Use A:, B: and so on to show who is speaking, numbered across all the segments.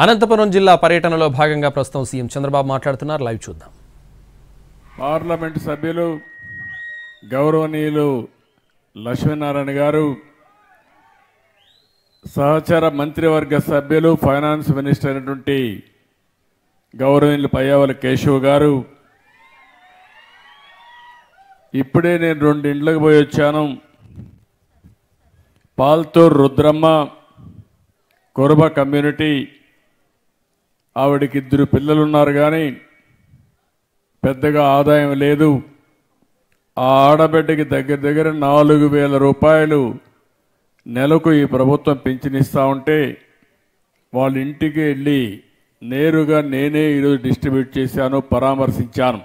A: అనంతపురం జిల్లా పర్యటనలో భాగంగా ప్రస్తుతం సీఎం చంద్రబాబు మాట్లాడుతున్నారు. లైవ్ చూద్దాం.
B: పార్లమెంట్ సభ్యులు గౌరవనీయులు లక్ష్మీనారాయణ గారు, సహచర మంత్రివర్గ సభ్యులు ఫైనాన్స్ మినిస్టర్ అయినటువంటి గౌరవనీయులు పయ్యావుల కేశవ్ గారు, ఇప్పుడే నేను 2 ఇండ్లకు పోయి వచ్చాను. పాల్తూరు రుద్రమ్మ కొరబ కమ్యూనిటీ, ఆవిడికి 2 పిల్లలున్నారు కానీ పెద్దగా ఆదాయం లేదు. ఆ ఆడబిడ్డకి దగ్గర 4,000 రూపాయలు నెలకు ఈ ప్రభుత్వం పింఛనిస్తూ ఉంటే వాళ్ళ ఇంటికి వెళ్ళి నేరుగా నేనే ఈరోజు డిస్ట్రిబ్యూట్ చేశాను, పరామర్శించాను.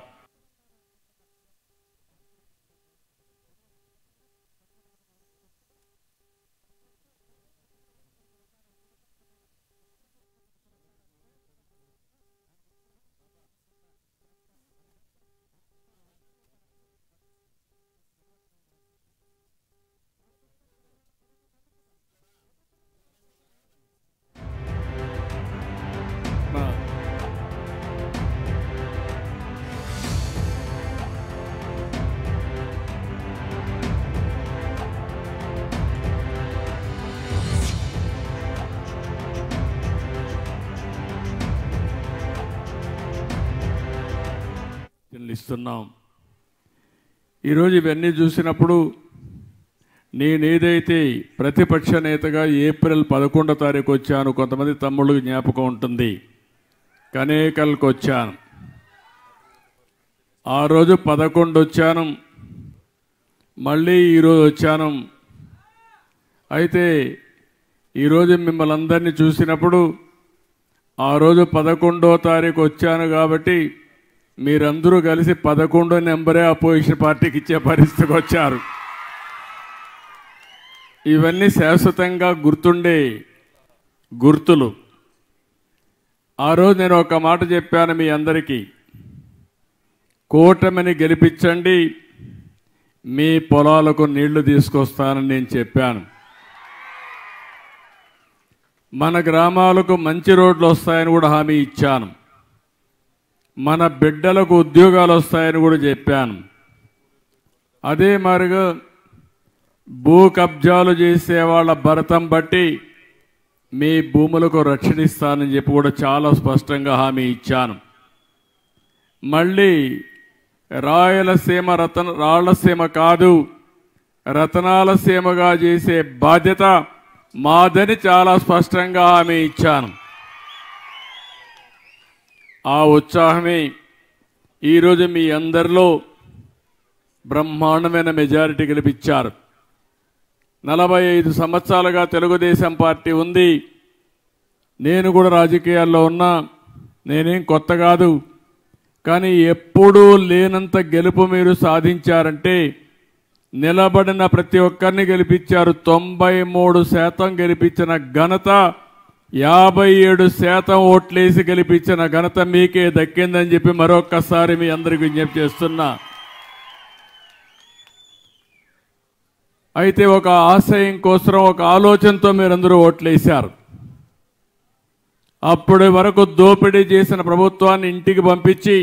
B: ఇస్తున్నాం. ఈరోజు ఇవన్నీ చూసినప్పుడు నేనేదైతే ప్రతిపక్ష నేతగా ఏప్రిల్ 11వ తారీఖు వచ్చాను, కొంతమంది తమ్ముళ్ళకి జ్ఞాపకం ఉంటుంది, కనేకల్కి వచ్చాను. ఆ రోజు 11 వచ్చాను, మళ్ళీ ఈరోజు వచ్చాను. అయితే ఈరోజు మిమ్మల్ని అందరినీ చూసినప్పుడు ఆ రోజు 11వ తారీఖు వచ్చాను కాబట్టి మీరందరూ కలిసి 11 నెంబరే అపోజిషన్ పార్టీకి ఇచ్చే పరిస్థితికి వచ్చారు. ఇవన్నీ శాశ్వతంగా గుర్తుండే గుర్తులు. ఆ రోజు నేను ఒక మాట చెప్పాను మీ అందరికీ, కూటమిని గెలిపించండి, మీ పొలాలకు నీళ్లు తీసుకొస్తానని నేను చెప్పాను. మన గ్రామాలకు మంచి రోడ్లు వస్తాయని కూడా హామీ ఇచ్చాను. మన బిడ్డలకు ఉద్యోగాలు వస్తాయని కూడా చెప్పాను. అదే మాదిరిగా భూ కబ్జాలు చేసే వాళ్ళ భరతం బట్టి మీ భూములకు రక్షణ ఇస్తానని చెప్పి కూడా చాలా స్పష్టంగా హామీ ఇచ్చాను. మళ్ళీ రాయలసీమ కాదు, రతనాల సీమగా చేసే బాధ్యత మాదని చాలా స్పష్టంగా హామీ ఇచ్చాను. ఆ ఉత్సాహమే ఈరోజు మీ అందరిలో బ్రహ్మాండమైన మెజారిటీ గెలిపించారు. 45 సంవత్సరాలుగా తెలుగుదేశం పార్టీ ఉంది. నేను కూడా రాజకీయాల్లో ఉన్నా, నేనేం కొత్త కాదు. కానీ ఎప్పుడూ లేనంత గెలుపు మీరు సాధించారంటే నిలబడిన ప్రతి ఒక్కరిని గెలిపించారు. 93% గెలిపించిన ఘనత, 57% ఓట్లేసి గెలిపించిన ఘనత మీకే దక్కిందని చెప్పి మరొక్కసారి మీ అందరికీ విజ్ఞప్తి చేస్తున్నా. అయితే ఒక ఆశయం కోసం, ఒక ఆలోచనతో మీరందరూ ఓట్లేశారు. అప్పటి వరకు దోపిడీ చేసిన ప్రభుత్వాన్ని ఇంటికి పంపించి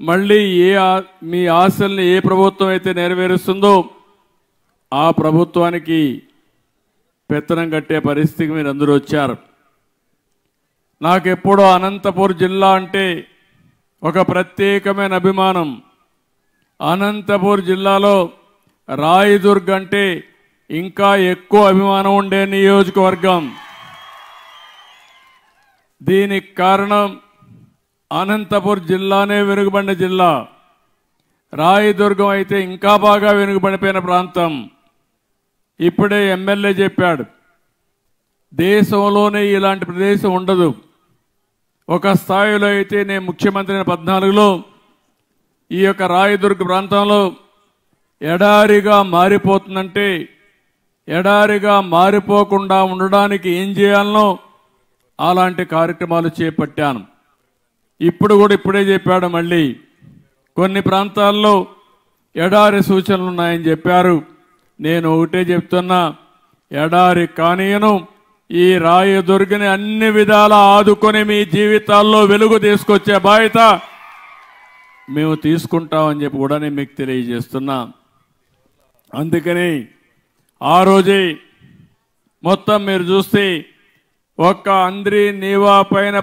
B: మళ్ళీ మీ ఆశల్ని ఏ ప్రభుత్వం అయితే నెరవేరుస్తుందో ఆ ప్రభుత్వానికి పెత్తనం కట్టే పరిస్థితికి మీరు అందరూ వచ్చారు. నాకెప్పుడో అనంతపూర్ జిల్లా అంటే ఒక ప్రత్యేకమైన అభిమానం. అనంతపూర్ జిల్లాలో రాయదుర్గ్ అంటే ఇంకా ఎక్కువ అభిమానం ఉండే నియోజకవర్గం. దీనికి కారణం అనంతపూర్ జిల్లానే వెనుకబడిన జిల్లా, రాయదుర్గం అయితే ఇంకా బాగా వెనుకబడిపోయిన ప్రాంతం. ఇప్పుడే ఎమ్మెల్యే చెప్పాడు, దేశంలోనే ఇలాంటి ప్రదేశం ఉండదు. ఒక స్థాయిలో అయితే నేను ముఖ్యమంత్రి 14లో ఈ యొక్క రాయదుర్గ ప్రాంతంలో ఎడారిగా మారిపోతుందంటే, ఎడారిగా మారిపోకుండా ఉండడానికి ఏం చేయాలనో అలాంటి కార్యక్రమాలు చేపట్టాను. ఇప్పుడే చెప్పాడు, మళ్ళీ కొన్ని ప్రాంతాల్లో ఎడారి సూచనలు ఉన్నాయని చెప్పారు. నేను ఒకటే చెప్తున్నా, ఎడారి కానీయను, ఈ రాయదుర్గని అన్ని విధాలా ఆదుకొని మీ జీవితాల్లో వెలుగు తీసుకొచ్చే బాధ్యత మేము తీసుకుంటామని చెప్పి కూడా నేను మీకు తెలియజేస్తున్నా. అందుకని ఆ రోజే మొత్తం మీరు చూస్తే ఒక్క అంద్రి నీవా పైన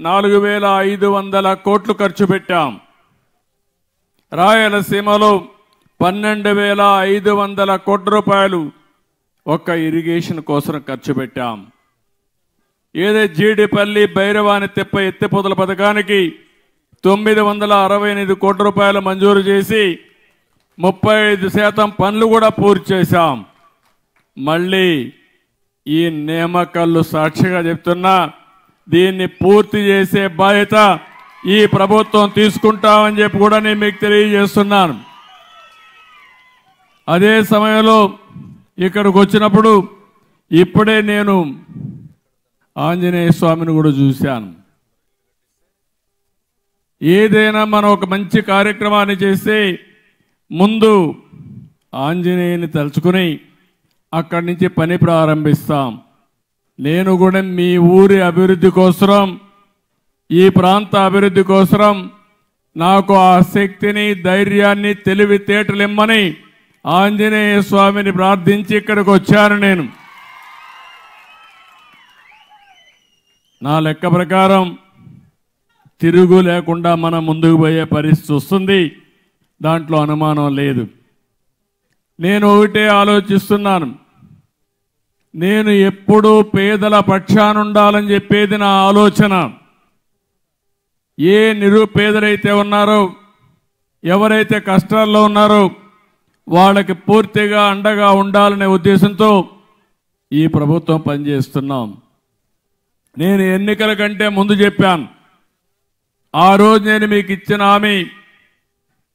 B: 4,500 కోట్లు ఖర్చు పెట్టాం. రాయలసీమలో 12,500 కోట్ల రూపాయలు ఒక్క ఇరిగేషన్ కోసం ఖర్చు పెట్టాం. ఏదే జీడిపల్లి భైరవాని తెప్ప ఎత్తిపోతల పథకానికి 968 కోట్ల రూపాయలు మంజూరు చేసి 35% పనులు కూడా పూర్తి చేశాం. మళ్ళీ ఈ నియామకాలు సాక్షిగా చెప్తున్నా, దీన్ని పూర్తి చేసే బాధ్యత ఈ ప్రభుత్వం తీసుకుంటామని చెప్పి కూడా నేను మీకు తెలియజేస్తున్నాను. అదే సమయంలో ఇక్కడికి వచ్చినప్పుడు ఇప్పుడే నేను ఆంజనేయ స్వామిని కూడా చూశాను. ఏదైనా మనం ఒక మంచి కార్యక్రమాన్ని చేస్తే ముందు ఆంజనేయుని తలుచుకుని అక్కడి నుంచి పని ప్రారంభిస్తాం. నేను కూడా మీ ఊరి అభివృద్ధి కోసం, ఈ ప్రాంత అభివృద్ధి కోసం నాకు ఆ శక్తిని, ధైర్యాన్ని, తెలివితేటలు ఇమ్మని ఆంజనేయ స్వామిని ప్రార్థించి ఇక్కడికి వచ్చాను. నేను నా లెక్క ప్రకారం తిరుగు లేకుండా మనం ముందుకు పోయే పరిస్థితి వస్తుంది, దాంట్లో అనుమానం లేదు. నేను ఒకటే ఆలోచిస్తున్నాను, నేను ఎప్పుడూ పేదల పక్షానుండాలని చెప్పేది నా ఆలోచన. ఏ నిరుపేదలైతే ఉన్నారో, ఎవరైతే కష్టాల్లో ఉన్నారో వాళ్ళకి పూర్తిగా అండగా ఉండాలనే ఉద్దేశంతో ఈ ప్రభుత్వం పనిచేస్తున్నాం. నేను ఎన్నికల కంటే ముందు చెప్పాను, ఆ రోజు నేను మీకు ఇచ్చిన హామీ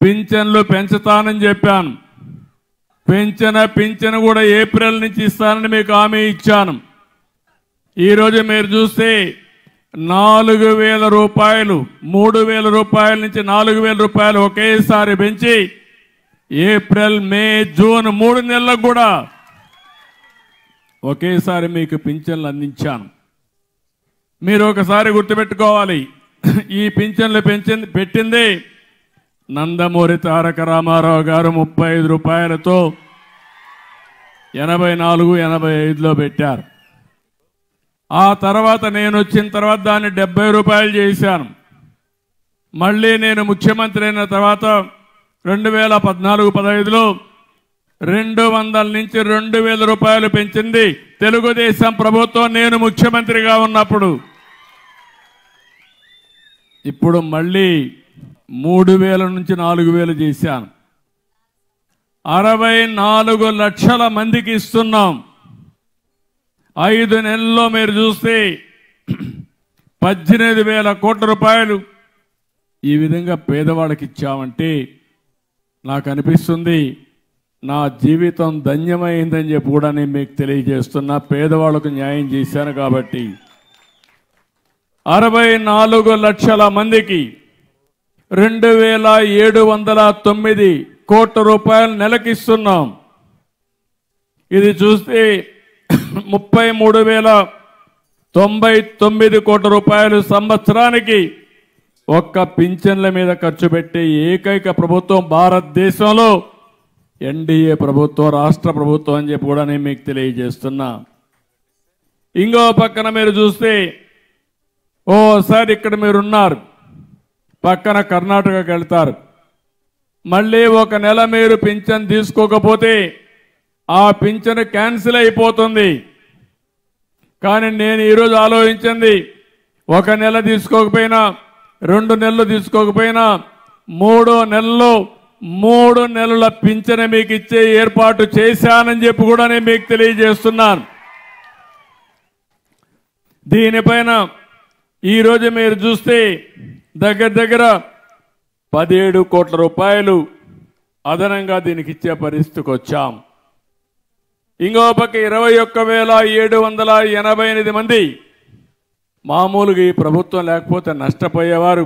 B: పింఛన్లు పెంచుతానని చెప్పాను. పింఛను కూడా ఏప్రిల్ నుంచి ఇస్తానని మీకు హామీ ఇచ్చాను. ఈరోజు మీరు చూస్తే 4,000 రూపాయలు, 3,000 రూపాయల నుంచి 4,000 రూపాయలు ఒకేసారి పెంచి ఏప్రిల్, మే, జూన్ 3 నెలలకు కూడా ఒకేసారి మీకు పింఛన్లు అందించాను. మీరు ఒకసారి గుర్తుపెట్టుకోవాలి, ఈ పింఛన్లు పెట్టింది నందమూరి తారక రామారావు గారు 35 రూపాయలతో 84, 85లో పెట్టారు. ఆ తర్వాత నేను వచ్చిన తర్వాత దాన్ని 70 రూపాయలు చేశాను. మళ్ళీ నేను ముఖ్యమంత్రి అయిన తర్వాత 2014-15లో 200 నుంచి 2,000 రూపాయలు పెంచింది తెలుగుదేశం ప్రభుత్వం నేను ముఖ్యమంత్రిగా ఉన్నప్పుడు. ఇప్పుడు మళ్ళీ 3,000 నుంచి 4,000 చేశాను. 64 లక్షల మందికి ఇస్తున్నాం. 5 నెలల్లో మీరు చూస్తే 18,000 కోట్ల రూపాయలు ఈ విధంగా పేదవాళ్ళకి ఇచ్చామంటే నాకు అనిపిస్తుంది నా జీవితం ధన్యమైందని చెప్పి కూడా నేను మీకు తెలియజేస్తున్నా. పేదవాళ్ళకు న్యాయం చేశాను కాబట్టి 64 లక్షల మందికి 2,709 కోట్ల రూపాయలు నెలకిస్తున్నాం. ఇది చూస్తే 33,099 కోట్ల రూపాయలు సంవత్సరానికి ఒక్క పింఛన్ల మీద ఖర్చు పెట్టే ఏకైక ప్రభుత్వం భారతదేశంలో ఎన్డీఏ ప్రభుత్వం, రాష్ట్ర ప్రభుత్వం అని చెప్పి కూడా నేను మీకు తెలియజేస్తున్నా. ఇంకో పక్కన మీరు చూస్తే ఓసారి ఇక్కడ మీరున్నారు, పక్కన కర్ణాటకకి వెళ్తారు. మళ్ళీ ఒక నెల మీరు పింఛన్ తీసుకోకపోతే ఆ పింఛన్ క్యాన్సిల్ అయిపోతుంది. కానీ నేను ఈరోజు ఆలోచించింది, ఒక నెల తీసుకోకపోయినా, 2 నెలలు తీసుకోకపోయినా, 3వ నెలలో 3 నెలల పింఛను మీకు ఇచ్చే ఏర్పాటు చేశానని చెప్పి కూడా నేను మీకు తెలియజేస్తున్నాను. దీనిపైన ఈరోజు మీరు చూస్తే దగ్గర 17 కోట్ల రూపాయలు అదనంగా దీనికి ఇచ్చే పరిస్థితికి వచ్చాం. ఇంకో పక్క 21,788 మంది మామూలుగా ఈ ప్రభుత్వం లేకపోతే నష్టపోయేవారు,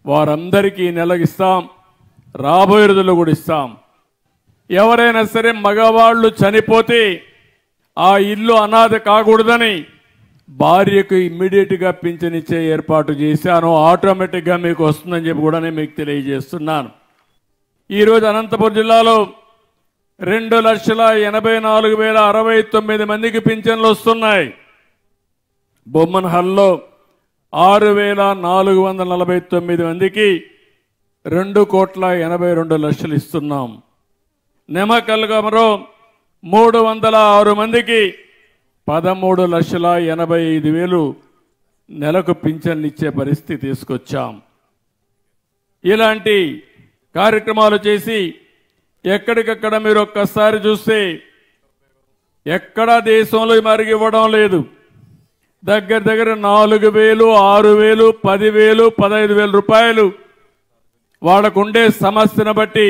B: వారందరికీ నెలకిస్తాం, రాబోయే రోజుల్లో కూడా ఇస్తాం. ఎవరైనా సరే మగవాళ్ళు చనిపోతే ఆ ఇల్లు అనాథ కాకూడదని భార్యకు ఇమ్మీడియట్గా పింఛనిచ్చే ఏర్పాటు చేశాను. ఆటోమేటిక్గా మీకు వస్తుందని చెప్పి కూడా నేను మీకు తెలియజేస్తున్నాను. ఈరోజు అనంతపురం జిల్లాలో 2,84,069 మందికి పింఛన్లు వస్తున్నాయి. బొమ్మన్హల్లో 6,449 మందికి 2,82,00,000 ఇస్తున్నాం. నెమకల్గమలో 306 మందికి 13,85,000 నెలకు పింఛన్లు ఇచ్చే పరిస్థితి తీసుకొచ్చాం. ఇలాంటి కార్యక్రమాలు చేసి ఎక్కడికక్కడ మీరు ఒక్కసారి చూస్తే ఎక్కడా దేశంలో మరిగి ఇవ్వడం లేదు. దగ్గర దగ్గర 4,000, 6,000, 10,000, 15,000 రూపాయలు వాళ్ళకుండే సమస్యను బట్టి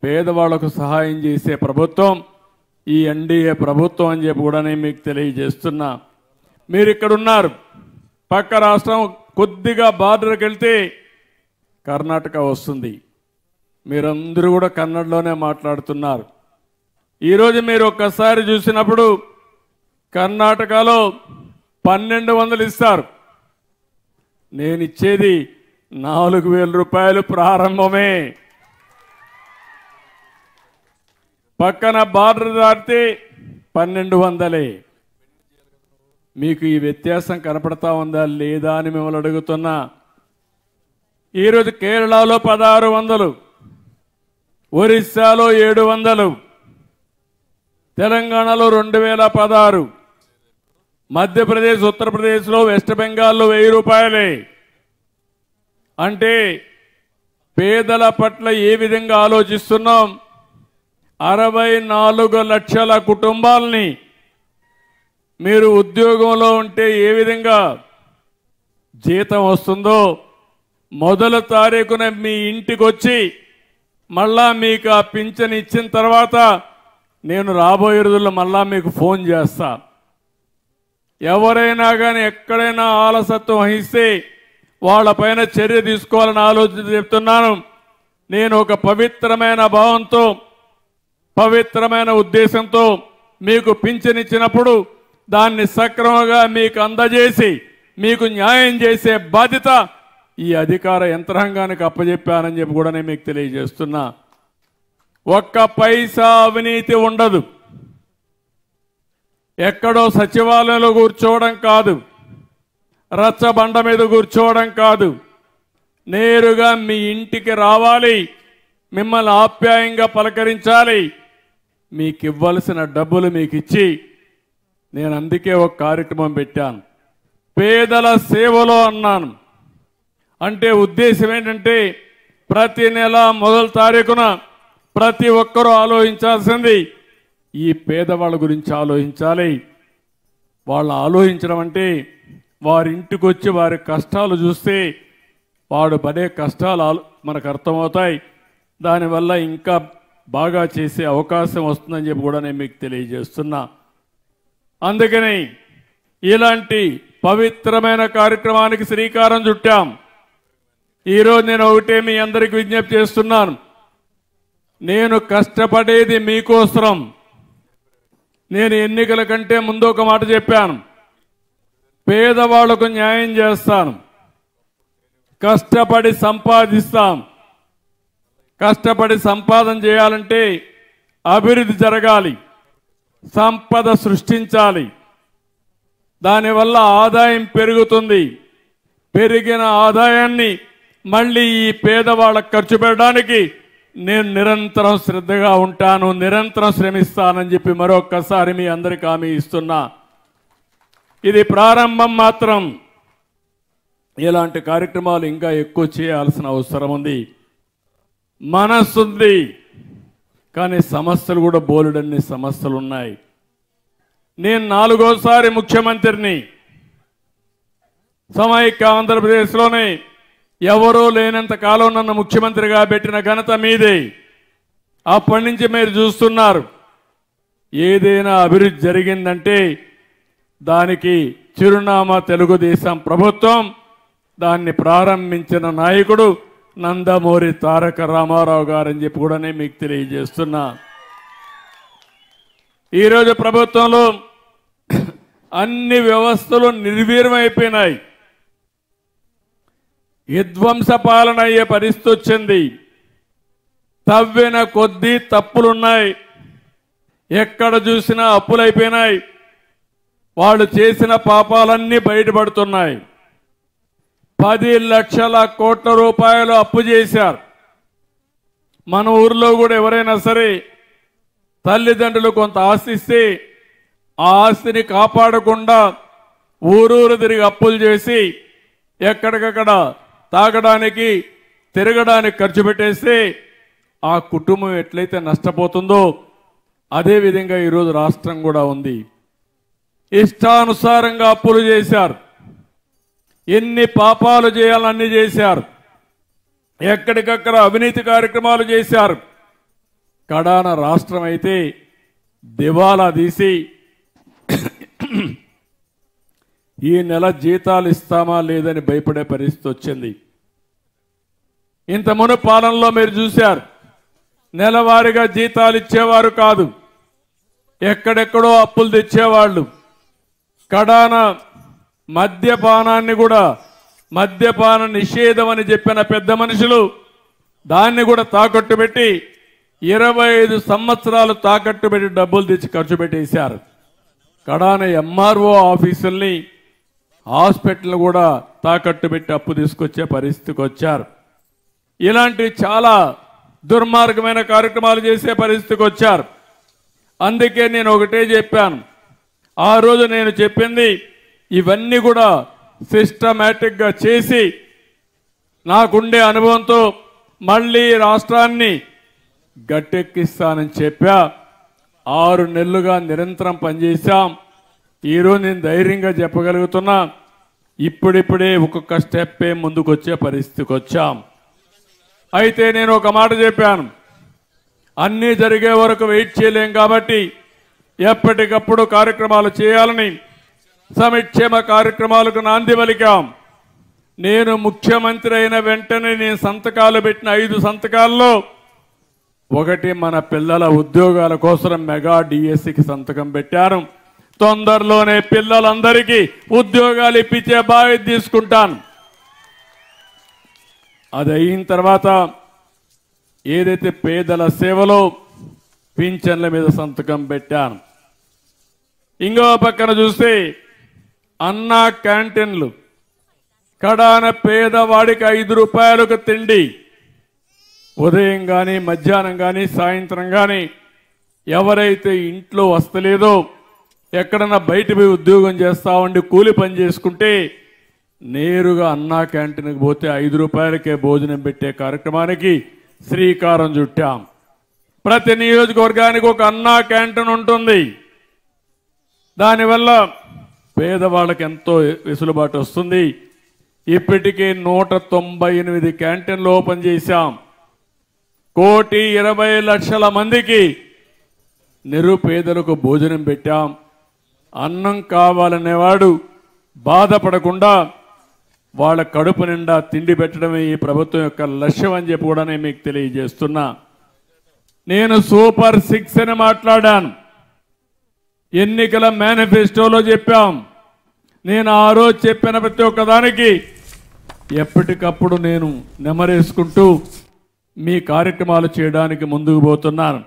B: పేదవాళ్లకు సహాయం చేసే ప్రభుత్వం ఈ ఎన్డీఏ ప్రభుత్వం అని చెప్పి కూడా నేను మీకు తెలియజేస్తున్నా. మీరు ఇక్కడ ఉన్నారు, పక్క రాష్ట్రం కొద్దిగా బార్డర్కి వెళ్తే కర్ణాటక వస్తుంది. మీరందరూ కూడా కన్నడలోనే మాట్లాడుతున్నారు. ఈరోజు మీరు ఒక్కసారి చూసినప్పుడు కర్ణాటకలో 1,200 ఇస్తారు. నేను ఇచ్చేది 4,000 రూపాయలు ప్రారంభమే. పక్కన బార్డర్ దాటితే 1,200. మీకు ఈ వ్యత్యాసం కనపడతా ఉందా లేదా అని మిమ్మల్ని అడుగుతున్నా. ఈరోజు కేరళలో 1,600, ఒరిస్సాలో 700, తెలంగాణలో 2,016, మధ్యప్రదేశ్, ఉత్తరప్రదేశ్లో, వెస్ట్ బెంగాల్లో 1,000 రూపాయలే. అంటే పేదల పట్ల ఏ విధంగా ఆలోచిస్తున్నాం? 64 లక్షల కుటుంబాలని మీరు ఉద్యోగంలో ఉంటే ఏ విధంగా జీతం వస్తుందో మొదల తారీఖున మీ ఇంటికి వచ్చి మళ్ళా మీకు ఆ పింఛన్ ఇచ్చిన తర్వాత నేను రాబోయే రోజుల్లో మళ్ళా మీకు ఫోన్ చేస్తా. ఎవరైనా కానీ ఎక్కడైనా ఆలసత్వం వహిస్తే వాళ్ళపైన చర్య తీసుకోవాలని ఆలోచన చెప్తున్నాను. నేను ఒక పవిత్రమైన భావంతో, పవిత్రమైన ఉద్దేశంతో మీకు పింఛన్ ఇచ్చినప్పుడు దాన్ని సక్రమంగా మీకు అందజేసి మీకు న్యాయం చేసే బాధ్యత ఈ అధికార యంత్రాంగానికి అప్పచెప్పానని చెప్పి కూడా నేను మీకు తెలియజేస్తున్నా. ఒక్క పైసా అవినీతి ఉండదు. ఎక్కడో సచివాలయంలో కూర్చోవడం కాదు, రచ్చబండ మీద కూర్చోవడం కాదు. నేరుగా మీ ఇంటికి రావాలి, మిమ్మల్ని ఆప్యాయంగా పలకరించాలి, మీకు ఇవ్వాల్సిన డబ్బులు మీకు ఇచ్చి, నేను అందుకే ఒక కార్యక్రమం పెట్టాను, పేదల సేవలో అన్నాను. అంటే ఉద్దేశం ఏంటంటే ప్రతి నెల మొదల తారీఖున ప్రతి ఒక్కరూ ఆలోచించాల్సింది ఈ పేదవాళ్ళ గురించి ఆలోచించాలి. వాళ్ళు ఆలోచించడం అంటే వారి ఇంటికి వచ్చి వారి కష్టాలు చూస్తే వాడు పడే కష్టాలు మనకు అర్థమవుతాయి. దానివల్ల ఇంకా బాగా చేసే అవకాశం వస్తుందని చెప్పి కూడా నేను మీకు తెలియజేస్తున్నా. అందుకని ఇలాంటి పవిత్రమైన కార్యక్రమానికి శ్రీకారం చుట్టాం. ఈరోజు నేను ఒకటే మీ అందరికీ విజ్ఞప్తి చేస్తున్నాను. నేను కష్టపడేది మీకోసం. నేను ఎన్నికల కంటే ముందు ఒక మాట చెప్పాను, పేదవాళ్లకు న్యాయం చేస్తాను, కష్టపడి సంపాదిస్తాం. కష్టపడి సంపాదన చేయాలంటే అభివృద్ధి జరగాలి, సంపద సృష్టించాలి. దానివల్ల ఆదాయం పెరుగుతుంది. పెరిగిన ఆదాయాన్ని మళ్ళీ ఈ పేదవాళ్ళకు ఖర్చు పెట్టడానికి నేను నిరంతరం శ్రద్ధగా ఉంటాను, నిరంతరం శ్రమిస్తానని చెప్పి మరొక్కసారి మీ అందరికీ హామీ ఇస్తున్నా. ఇది ప్రారంభం మాత్రం. ఇలాంటి కార్యక్రమాలు ఇంకా ఎక్కువ చేయాల్సిన అవసరం ఉంది. మనస్సుంది కానీ సమస్యలు కూడా బోలెడన్ని సమస్యలు ఉన్నాయి. నేను 4వసారి ముఖ్యమంత్రిని. సమైక్య ఆంధ్రప్రదేశ్లోనే ఎవరూ లేనంత కాలం నన్ను ముఖ్యమంత్రిగా పెట్టిన ఘనత మీదే. అప్పటి నుంచి మీరు చూస్తున్నారు, ఏదైనా అభివృద్ధి జరిగిందంటే దానికి చిరునామా తెలుగుదేశం ప్రభుత్వం. దాన్ని ప్రారంభించిన నాయకుడు నందమూరి తారక రామారావు గారని చెప్పి కూడా నేను మీకు తెలియజేస్తున్నా. ఈరోజు ప్రభుత్వంలో అన్ని వ్యవస్థలు నిర్వీర్యమైపోయినాయి. విధ్వంస పాలన అయ్యే పరిస్థితి వచ్చింది. తవ్విన కొద్దీ తప్పులున్నాయి. ఎక్కడ చూసినా అప్పులైపోయినాయి. వాళ్ళు చేసిన పాపాలన్నీ బయటపడుతున్నాయి. 10 లక్షల కోట్ల రూపాయలు అప్పు చేశారు. మన ఊర్లో కూడా ఎవరైనా సరే తల్లిదండ్రులు కొంత ఆస్తి ఇస్తే ఆ ఆస్తిని కాపాడకుండా ఊరూరు తిరిగి అప్పులు చేసి ఎక్కడికక్కడ తాగడానికి తిరగడానికి ఖర్చు పెట్టేస్తే ఆ కుటుంబం ఎట్లయితే నష్టపోతుందో అదేవిధంగా ఈరోజు రాష్ట్రం కూడా ఉంది. ఇష్టానుసారంగా అప్పులు చేశారు. ఎన్ని పాపాలు చేయాలన్నీ చేశారు. ఎక్కడికక్కడ అవినీతి కార్యక్రమాలు చేశారు. కడాన రాష్ట్రం అయితే దివాలా తీసి ఈ నెల జీతాలు ఇస్తామా లేదని భయపడే పరిస్థితి వచ్చింది. ఇంత మును పాలనలో మీరు చూశారు, నెలవారీగా జీతాలు ఇచ్చేవారు కాదు, ఎక్కడెక్కడో అప్పులు తెచ్చేవాళ్ళు. కడాన మద్యపానాన్ని కూడా మద్యపాన నిషేధం అని చెప్పిన పెద్ద మనుషులు దాన్ని కూడా తాకట్టు పెట్టి 25 సంవత్సరాలు తాకట్టు పెట్టి డబ్బులు తెచ్చి ఖర్చు పెట్టేశారు. కడాన ఎంఆర్ఓ ఆఫీసుల్ని హాస్పిటల్ కూడా తాకట్టు పెట్టి అప్పు తీసుకొచ్చే పరిస్థితికి వచ్చారు. ఇలాంటి చాలా దుర్మార్గమైన కార్యక్రమాలు చేసే పరిస్థితికి వచ్చారు. అందుకే నేను ఒకటే చెప్పాను, ఆ రోజు నేను చెప్పింది ఇవన్నీ కూడా సిస్టమేటిక్గా చేసి నాకుండే అనుభవంతో మళ్ళీ రాష్ట్రాన్ని గట్టెక్కిస్తానని చెప్పా. 6 నెలలుగా నిరంతరం పనిచేశాం. ఈరోజు నేను ధైర్యంగా చెప్పగలుగుతున్నా, ఇప్పుడిప్పుడే ఒక్కొక్క స్టెప్పే ముందుకు వచ్చే పరిస్థితికి వచ్చాం. అయితే నేను ఒక మాట చెప్పాను, అన్నీ జరిగే వరకు వెయిట్ చేయలేం కాబట్టి ఎప్పటికప్పుడు కార్యక్రమాలు చేయాలని సంక్షేమ కార్యక్రమాలకు నాంది పలికాం. నేను ముఖ్యమంత్రి అయిన వెంటనే నేను సంతకాలు పెట్టిన 5 సంతకాల్లో ఒకటి మన పిల్లల ఉద్యోగాల కోసం మెగా డిఎస్సికి సంతకం పెట్టాను. తొందరలోనే పిల్లలందరికీ ఉద్యోగాలు ఇప్పించే బాధ్యత తీసుకుంటాను. అది అయిన తర్వాత ఏదైతే పేదల సేవలో పింఛన్ల మీద సంతకం పెట్టాను. ఇంకో పక్కన చూస్తే అన్నా క్యాంటీన్లు, కడాన పేదవాడికి 5 రూపాయలకు తిండి, ఉదయం కానీ మధ్యాహ్నం కానీ సాయంత్రం కానీ ఎవరైతే ఇంట్లో వస్తలేదో ఎక్కడన్నా బయట పోయి ఉద్యోగం చేస్తా ఉండి కూలి పని చేసుకుంటే నేరుగా అన్నా క్యాంటీన్కి పోతే 5 రూపాయలకే భోజనం పెట్టే కార్యక్రమానికి శ్రీకారం చుట్టాం. ప్రతి నియోజకవర్గానికి ఒక అన్నా క్యాంటీన్ ఉంటుంది. దానివల్ల పేదవాళ్ళకి ఎంతో వెసులుబాటు వస్తుంది. ఇప్పటికే 198 క్యాంటీన్లు ఓపెన్ చేశాం. 1,20,00,000 మందికి నిరుపేదలకు భోజనం పెట్టాం. అన్నం కావాలనేవాడు బాధపడకుండా వాళ్ళ కడుపు నిండా తిండి పెట్టడమే ఈ ప్రభుత్వం యొక్క లక్ష్యం అని చెప్పి కూడా నేను మీకు తెలియజేస్తున్నా. నేను సూపర్ 6 అని మాట్లాడాను. ఎన్నికల మేనిఫెస్టోలో చెప్పాం. నేను ఆ రోజు చెప్పిన ప్రతి ఒక్కదానికి ఎప్పటికప్పుడు నేను నెమరేసుకుంటూ మీ కార్యక్రమాలు చేయడానికి ముందుకు పోతున్నాను.